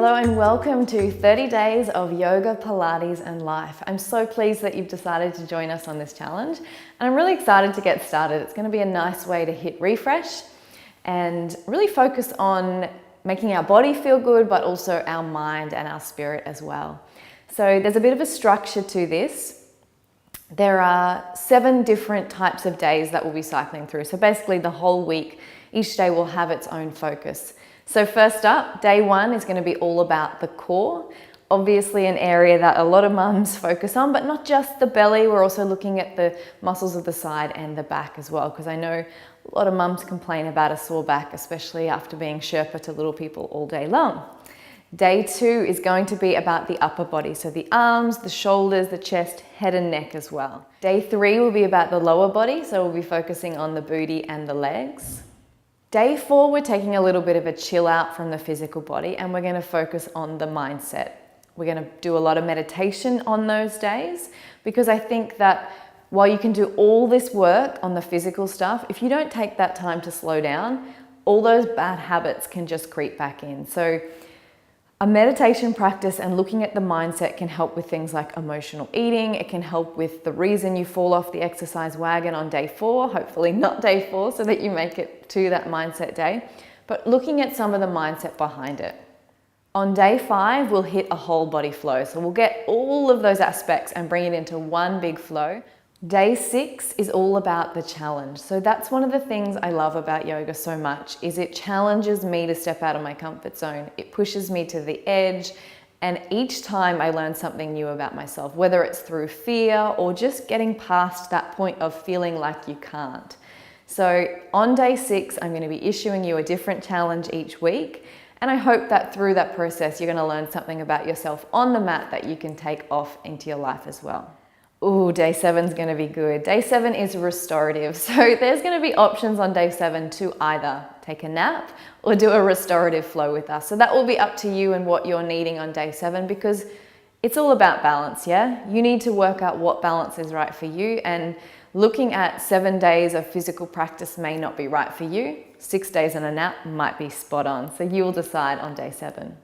Hello and welcome to 30 days of yoga, Pilates and life. I'm so pleased that you've decided to join us on this challenge and I'm really excited to get started. It's going to be a nice way to hit refresh and really focus on making our body feel good, but also our mind and our spirit as well. So there's a bit of a structure to this. There are 7 different types of days that we'll be cycling through. So basically the whole week, each day will have its own focus. So first up, day 1 is going to be all about the core. Obviously an area that a lot of mums focus on, but not just the belly. We're also looking at the muscles of the side and the back as well, because I know a lot of mums complain about a sore back, especially after being Sherpa to little people all day long. Day 2 is going to be about the upper body, so the arms, the shoulders, the chest, head and neck as well. Day 3 will be about the lower body, so we'll be focusing on the booty and the legs. Day 4, we're taking a little bit of a chill out from the physical body and we're going to focus on the mindset. We're going to do a lot of meditation on those days because I think that while you can do all this work on the physical stuff, if you don't take that time to slow down, all those bad habits can just creep back in. So a meditation practice and looking at the mindset can help with things like emotional eating. It can help with the reason you fall off the exercise wagon on day 4, hopefully not day 4, so that you make it to that mindset day. But looking at some of the mindset behind it. On day 5, we'll hit a whole body flow. So we'll get all of those aspects and bring it into one big flow. Day 6 is all about the challenge. So that's one of the things I love about yoga so much, is it challenges me to step out of my comfort zone. It pushes me to the edge, and each time I learn something new about myself, whether it's through fear or just getting past that point of feeling like you can't. So on day 6, I'm going to be issuing you a different challenge each week, and I hope that through that process, you're going to learn something about yourself on the mat that you can take off into your life as well. Ooh, day 7 is going to be good. Day 7 is restorative. So there's going to be options on day 7 to either take a nap or do a restorative flow with us. So that will be up to you and what you're needing on day 7, because it's all about balance, yeah? You need to work out what balance is right for you, and looking at 7 days of physical practice may not be right for you. 6 days and a nap might be spot on. So you will decide on day 7.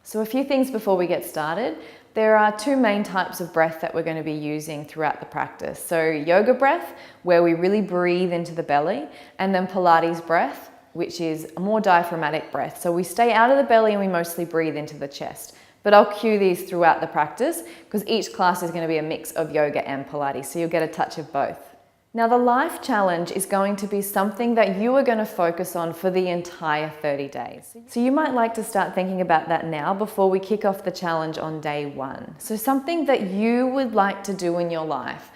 So a few things before we get started. There are 2 main types of breath that we're going to be using throughout the practice. So yoga breath, where we really breathe into the belly, and then Pilates breath, which is a more diaphragmatic breath. So we stay out of the belly and we mostly breathe into the chest. But I'll cue these throughout the practice because each class is going to be a mix of yoga and Pilates, so you'll get a touch of both. Now the life challenge is going to be something that you are going to focus on for the entire 30 days. So you might like to start thinking about that now before we kick off the challenge on day 1. So something that you would like to do in your life.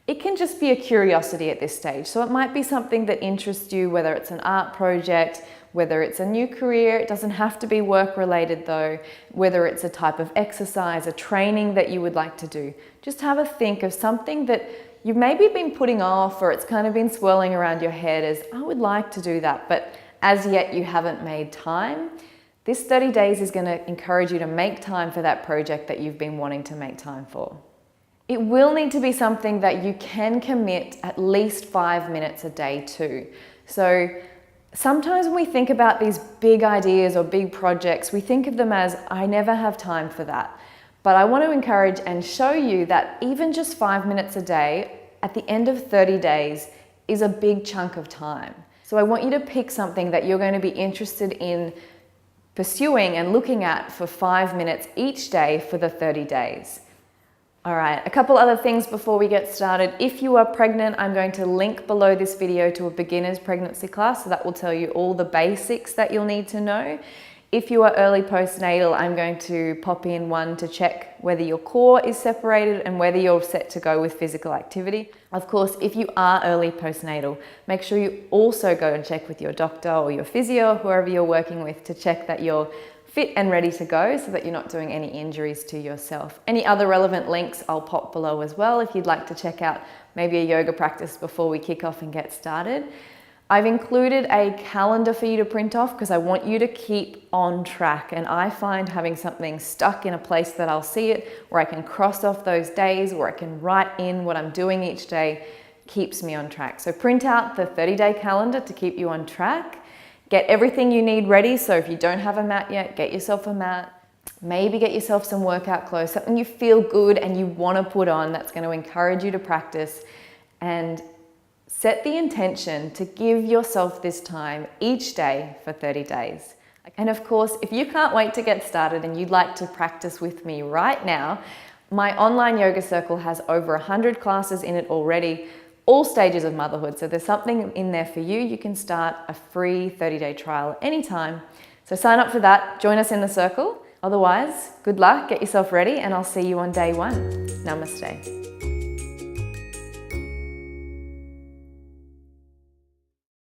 It can just be a curiosity at this stage. So it might be something that interests you, whether it's an art project, whether it's a new career. It doesn't have to be work related though, whether it's a type of exercise, a training that you would like to do. Just have a think of something that you've maybe been putting off, or it's kind of been swirling around your head as, I would like to do that, but as yet you haven't made time. This 30 days is going to encourage you to make time for that project that you've been wanting to make time for. It will need to be something that you can commit at least 5 minutes a day to. So sometimes when we think about these big ideas or big projects, we think of them as, I never have time for that. But I want to encourage and show you that even just 5 minutes a day at the end of 30 days is a big chunk of time. So I want you to pick something that you're going to be interested in pursuing and looking at for 5 minutes each day for the 30 days. All right, a couple other things before we get started. If you are pregnant, I'm going to link below this video to a beginner's pregnancy class, so that will tell you all the basics that you'll need to know. If you are early postnatal, I'm going to pop in one to check whether your core is separated and whether you're set to go with physical activity. Of course, if you are early postnatal, make sure you also go and check with your doctor or your physio, or whoever you're working with, to check that you're fit and ready to go so that you're not doing any injuries to yourself. Any other relevant links I'll pop below as well if you'd like to check out maybe a yoga practice before we kick off and get started. I've included a calendar for you to print off because I want you to keep on track, and I find having something stuck in a place that I'll see it, where I can cross off those days, where I can write in what I'm doing each day, keeps me on track. So print out the 30-day calendar to keep you on track. Get everything you need ready, so if you don't have a mat yet, get yourself a mat. Maybe get yourself some workout clothes, something you feel good and you want to put on that's going to encourage you to practice, and set the intention to give yourself this time each day for 30 days. And of course, if you can't wait to get started and you'd like to practice with me right now, my online yoga circle has over 100 classes in it already, all stages of motherhood. So there's something in there for you. You can start a free 30-day trial anytime. So sign up for that, join us in the circle. Otherwise, good luck, get yourself ready, and I'll see you on day 1. Namaste.